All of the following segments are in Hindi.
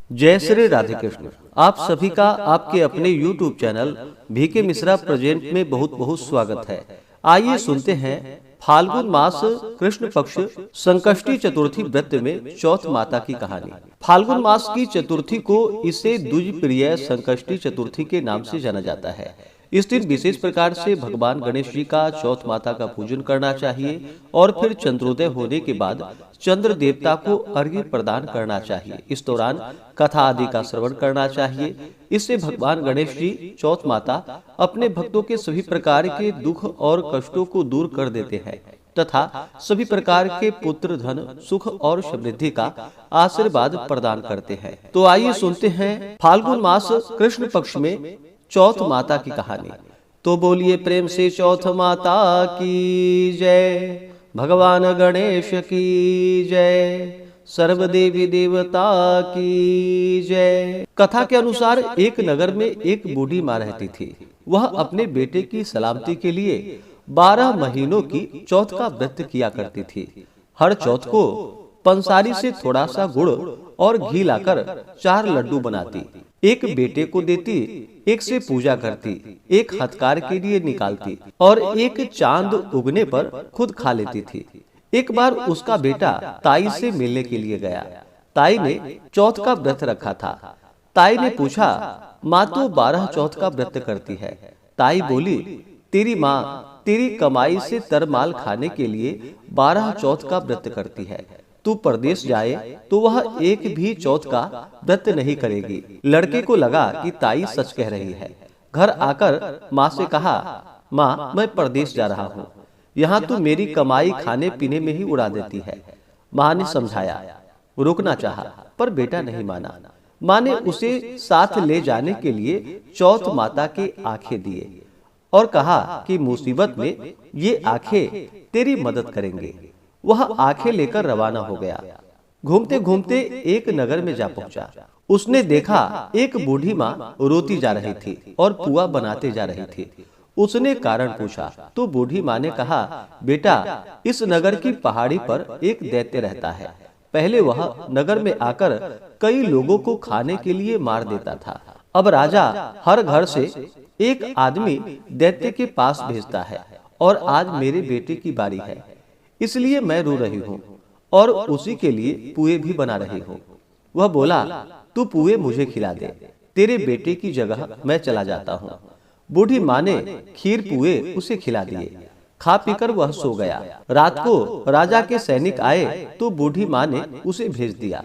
जय श्री राधे कृष्ण। आप सभी का आपके अपने YouTube channel VK Mishra present में बहुत बहुत स्वागत है। आइए सुनते हैं फाल्गुन मास कृष्ण पक्ष संकष्टी चतुर्थी व्रत में चौथ माता की कहानी। फाल्गुन मास की चतुर्थी को इसे द्विज प्रिय संकष्टी चतुर्थी के नाम से जाना जाता है। इस दिन विशेष प्रकार से भगवान गणेश जी का चौथ माता का पूजन करना चाहिए और फिर चंद्रोदय होने के बाद चंद्र देवता को अर्घ्य प्रदान करना चाहिए। इस दौरान कथा आदि का श्रवण करना चाहिए। इससे भगवान गणेश जी चौथ माता अपने भक्तों के सभी प्रकार के दुख और कष्टों को दूर कर देते हैं तथा सभी प्रकार के पुत्र धन सुख और समृद्धि का आशीर्वाद प्रदान करते हैं। तो आइए सुनते हैं फाल्गुन मास कृष्ण पक्ष में चौथ माता की कहानी। तो बोलिए प्रेम से चौथ माता की जय, भगवान गणेश की जय, सर्व देवी देवता की जय। कथा के अनुसार एक नगर में एक बूढ़ी माँ रहती थी। वह अपने बेटे की सलामती के लिए 12 महीनों की चौथ का व्रत किया करती थी। हर चौथ को पंसारी से थोड़ा सा गुड़ और घी लाकर 4 लड्डू बनाती, एक बेटे को देती, एक से पूजा करती, एक हथकार के लिए निकालती और एक चांद उगने पर खुद खा लेती थी। एक बार उसका बेटा ताई से मिलने के लिए गया। ताई ने चौथ का व्रत रखा था। ताई ने पूछा, माँ तो 12 चौथ का व्रत करती है। ताई बोली, तेरी माँ तेरी कमाई से तरमाल खाने के लिए 12 चौथ का व्रत करती है। तू परदेश जाए तो वह एक भी चौथ का व्रत नहीं करेगी। लड़के को लगा कि ताई सच कह रही है। घर आकर माँ से कहा, माँ मैं परदेश जा रहा हूँ, यहाँ तू मेरी कमाई खाने पीने में ही उड़ा देती है। माँ ने समझाया, रोकना चाहा, पर बेटा नहीं माना। माँ ने उसे साथ ले जाने के लिए चौथ माता के आंखें दिए और कहा कि मुसीबत में ये आंखें तेरी मदद करेंगे। वह आंखें लेकर रवाना हो गया। घूमते घूमते एक नगर में जा पहुंचा। उसने देखा एक बूढ़ी माँ रोती जा रही थी और पुआ बनाते जा रही थी। उसने कारण पूछा तो बूढ़ी माँ ने कहा, बेटा इस नगर की पहाड़ी पर एक दैत्य रहता है। पहले वह नगर में आकर कई लोगों को खाने के लिए मार देता था। अब राजा हर घर से एक आदमी दैत्य के पास भेजता है और आज मेरे बेटे की बारी है, इसलिए मैं रो रही हूँ और उसी के लिए पुए भी बना रही हूँ। वह बोला, तू पुए मुझे खिला दे, तेरे बेटे की जगह मैं चला जाता हूँ। बूढ़ी माँ ने खीर पुए उसे खिला दिए। खा पीकर वह सो गया। रात को राजा के सैनिक आए तो बूढ़ी माँ ने उसे भेज दिया।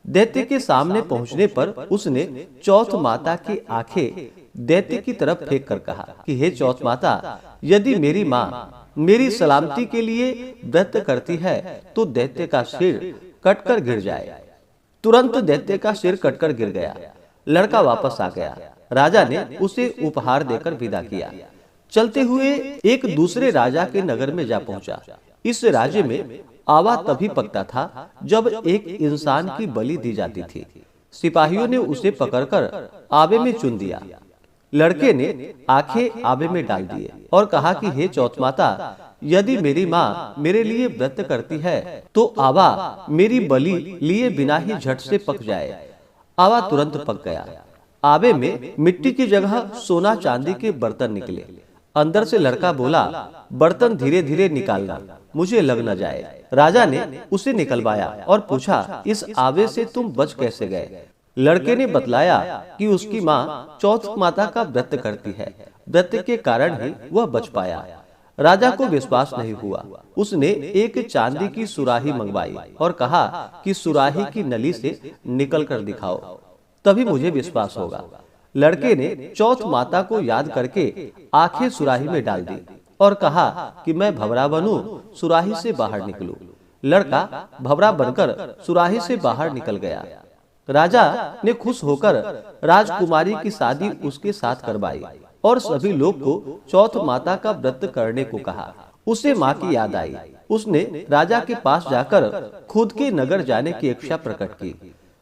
दैत्य के सामने पहुंचने पर उसने चौथ माता की आंखें दैत्य की तरफ फेंक कर कहा कि हे चौथ माता, यदि मेरी माँ मेरी सलामती के लिए व्रत करती है तो दैत्य का सिर कटकर गिर जाए। तुरंत दैत्य का सिर कटकर गिर गया। लड़का वापस आ गया। राजा ने उसे उपहार देकर विदा किया। चलते हुए एक दूसरे राजा के नगर में जा पहुंचा। इस राज्य में आवा तभी पकता था जब एक इंसान की बलि दी जाती थी। सिपाहियों ने उसे पकड़कर आवे में चुन दिया। लड़के ने आंखें आबे में डाल दिए और कहा कि हे चौथ माता, यदि मेरी माँ मेरे लिए व्रत करती है तो आवा मेरी बलि लिए बिना ही झट से पक जाए। आवा तुरंत पक गया। आबे में मिट्टी की जगह सोना चांदी के बर्तन निकले। अंदर से लड़का बोला, बर्तन धीरे धीरे निकालना, मुझे लग न जाए। राजा ने उसे निकलवाया और पूछा, इस आबे से तुम बच कैसे गए? लड़के ने बतलाया कि उसकी माँ चौथ माता का व्रत करती है, व्रत के कारण ही वह बच पाया। राजा को विश्वास नहीं हुआ। उसने एक चांदी की सुराही मंगवाई और कहा कि सुराही की नली से निकल कर दिखाओ, तभी मुझे विश्वास होगा। लड़के ने चौथ माता को याद करके आंखें सुराही में डाल दी और कहा कि मैं भंवरा बनूं, सुराही से बाहर निकलूं। लड़का भंवरा बनकर सुराही से बाहर निकल गया। राजा ने खुश होकर राजकुमारी की शादी उसके साथ करवाई और सभी लोग को चौथ माता का व्रत करने को कहा। उसे माँ की याद आई। उसने राजा के पास जाकर खुद के नगर जाने की इच्छा प्रकट की।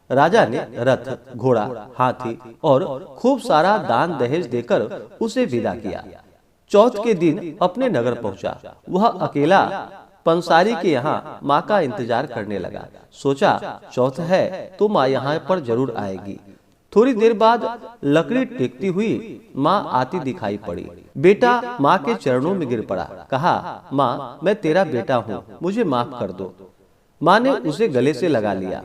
राजा ने रथ, घोड़ा, हाथी और खूब सारा दान दहेज देकर उसे विदा किया। चौथ के दिन अपने नगर पहुंचा। वह अकेला पंसारी के यहाँ माँ का इंतजार करने लगा। सोचा चौथ है तो माँ यहाँ पर जरूर आएगी। थोड़ी देर बाद लकड़ी टेकती हुई माँ आती दिखाई पड़ी। बेटा माँ के चरणों में गिर पड़ा। कहा, माँ मैं तेरा बेटा हूँ, मुझे माफ कर दो। माँ ने उसे गले से लगा लिया।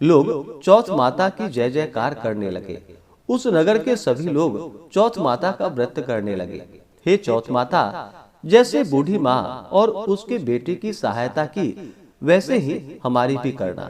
लोग चौथ माता की जय जयकार करने लगे। उस नगर के सभी लोग चौथ माता का व्रत करने लगे। हे चौथ माता, जैसे बूढ़ी माँ और उसके बेटे की सहायता की, वैसे ही हमारी भी करना।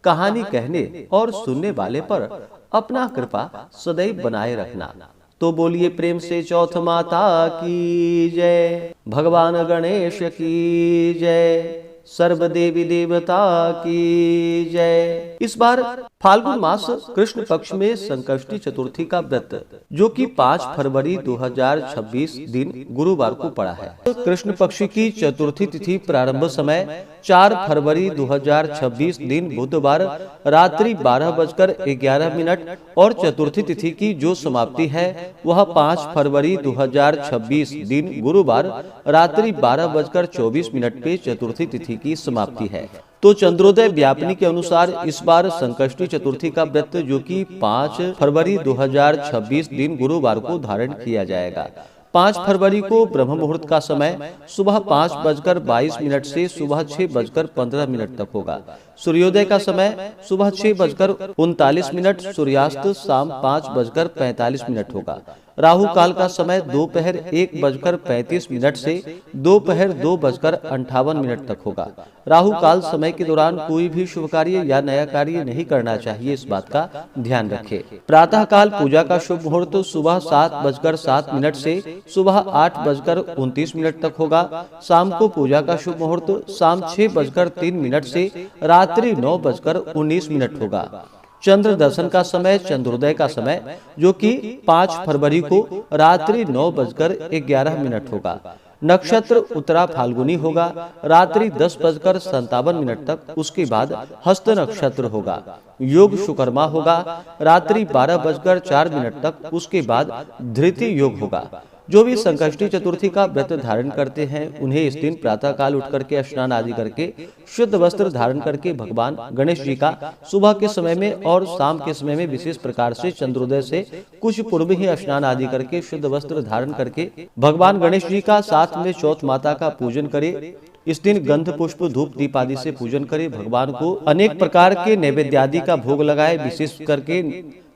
कहानी कहने और सुनने वाले पर अपना कृपा सदैव बनाए रखना। तो बोलिए प्रेम से चौथ माता की जय, भगवान गणेश की जय, सर्व देवी देवता की जय। इस बार फाल्गुन मास कृष्ण पक्ष में संकष्टी चतुर्थी का व्रत, जो कि 5 फरवरी 2026 दिन गुरुवार को पड़ा है। कृष्ण पक्ष की चतुर्थी तिथि प्रारंभ समय 4 फरवरी 2026 दिन बुधवार रात्रि 12:11 और चतुर्थी तिथि की जो समाप्ति है वह 5 फरवरी 2026 दिन गुरुवार रात्रि 12:24 पे चतुर्थी तिथि की समाप्ति है। तो चंद्रोदय व्यापनी के अनुसार इस बार संकष्टी चतुर्थी का व्रत, जो कि 5 फरवरी 2026 दिन गुरुवार को धारण किया जाएगा। 5 फरवरी को ब्रह्म मुहूर्त का समय सुबह 5:22 से सुबह 6:15 तक होगा। सूर्योदय का समय सुबह 6:39, सूर्यास्त शाम 5:45 होगा। राहु काल का समय दोपहर 1:35 से दोपहर 2:58 तक होगा। राहु काल समय के दौरान कोई भी शुभ कार्य या नया कार्य नहीं करना चाहिए, इस बात का ध्यान रखें। प्रातः काल पूजा का शुभ मुहूर्त सुबह 7:07 से सुबह 8:29 तक होगा। शाम को पूजा का शुभ मुहूर्त शाम 6:03 से रात्रि 9:19 होगा। चंद्र दर्शन का समय चंद्रोदय का समय, जो कि 5 फरवरी को रात्रि 9:11 होगा। नक्षत्र उत्तरा फाल्गुनी होगा रात्रि 10:57 तक। उसके बाद हस्त नक्षत्र होगा। योग शुकर्मा होगा रात्रि 12:04 तक। उसके बाद धृति योग होगा। जो भी संकष्टी चतुर्थी का व्रत धारण करते हैं उन्हें इस दिन प्रातः काल उठ करके स्नान आदि करके शुद्ध वस्त्र धारण करके भगवान गणेश जी का सुबह के समय में और शाम के समय में विशेष प्रकार से चंद्रोदय से कुछ पूर्व ही स्नान आदि करके शुद्ध वस्त्र धारण करके भगवान गणेश जी का साथ में चौथ माता का पूजन करे। इस दिन गंध पुष्प धूप दीप आदि से पूजन करे। भगवान को अनेक प्रकार के नैवेद्य आदि का भोग लगाए, विशेष करके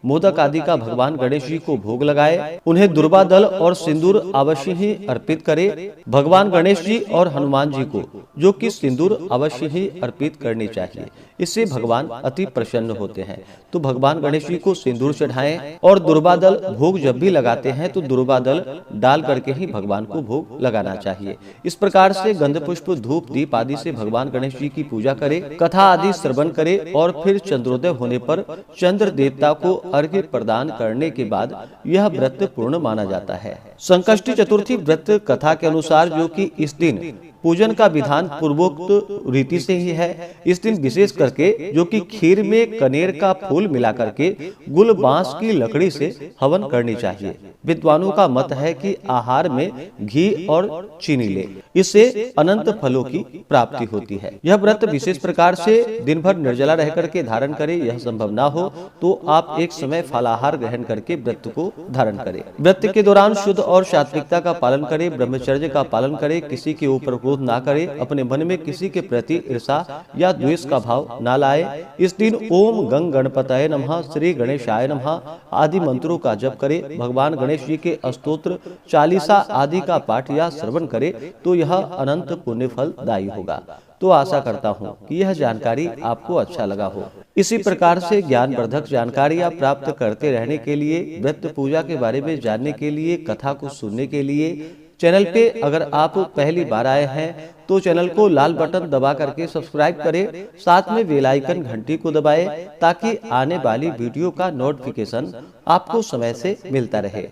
मोदक आदि का भगवान गणेश जी को भोग लगाए। उन्हें दुर्वा दल और सिंदूर अवश्य ही अर्पित करे। भगवान गणेश जी और हनुमान जी को जो कि सिंदूर अवश्य ही अर्पित करनी चाहिए, इससे भगवान अति प्रसन्न होते हैं। तो भगवान गणेश जी को सिंदूर चढ़ाएं और दुर्वा दल भोग जब भी लगाते हैं तो दुर्वा दल डाल करके ही भगवान को भोग लगाना चाहिए। इस प्रकार से गंध पुष्प धूप दीप आदि से भगवान गणेश जी की पूजा करे, कथा आदि श्रवण करे और फिर चंद्रोदय होने पर चंद्र देवता को अर्घ्य प्रदान करने के बाद यह व्रत पूर्ण माना जाता है। संकष्टी चतुर्थी व्रत कथा के अनुसार जो कि इस दिन पूजन का विधान पूर्वोक्त रीति से ही है। इस दिन विशेष करके जो कि खीर में कनेर का फूल मिला करके गुल बांस की लकड़ी से हवन करनी चाहिए। विद्वानों का मत है कि आहार में घी और चीनी ले, इससे अनंत फलों की प्राप्ति होती है। यह व्रत विशेष प्रकार से दिन भर निर्जला रह करके धारण करे। यह संभव ना हो तो आप एक समय फलाहार ग्रहण करके व्रत को धारण करें। व्रत के दौरान शुद्ध और सात्विकता का पालन करें, ब्रह्मचर्य का पालन करें, किसी के ऊपर क्रोध ना करे, अपने मन में किसी के प्रति ईर्षा या द्वेष का भाव ना लाए। इस दिन ओम गंग गणपतये नमः, श्री गणेशाय नमः आदि मंत्रों का जप करे। भगवान गणेश जी के स्तोत्र चालीसा आदि का पाठ या श्रवण करे तो यह अनंत पुण्य फलदायी होगा। तो आशा करता हूँ कि यह जानकारी आपको अच्छा लगा हो। इसी प्रकार से ज्ञानवर्धक जानकारियाँ प्राप्त करते रहने के लिए, व्रत पूजा के बारे में जानने के लिए, कथा को सुनने के लिए चैनल पे अगर आप पहली बार आए हैं तो चैनल को लाल बटन दबा करके सब्सक्राइब करें, साथ में बेल आइकन घंटी को दबाएं ताकि आने वाली वीडियो का नोटिफिकेशन आपको समय से मिलता रहे।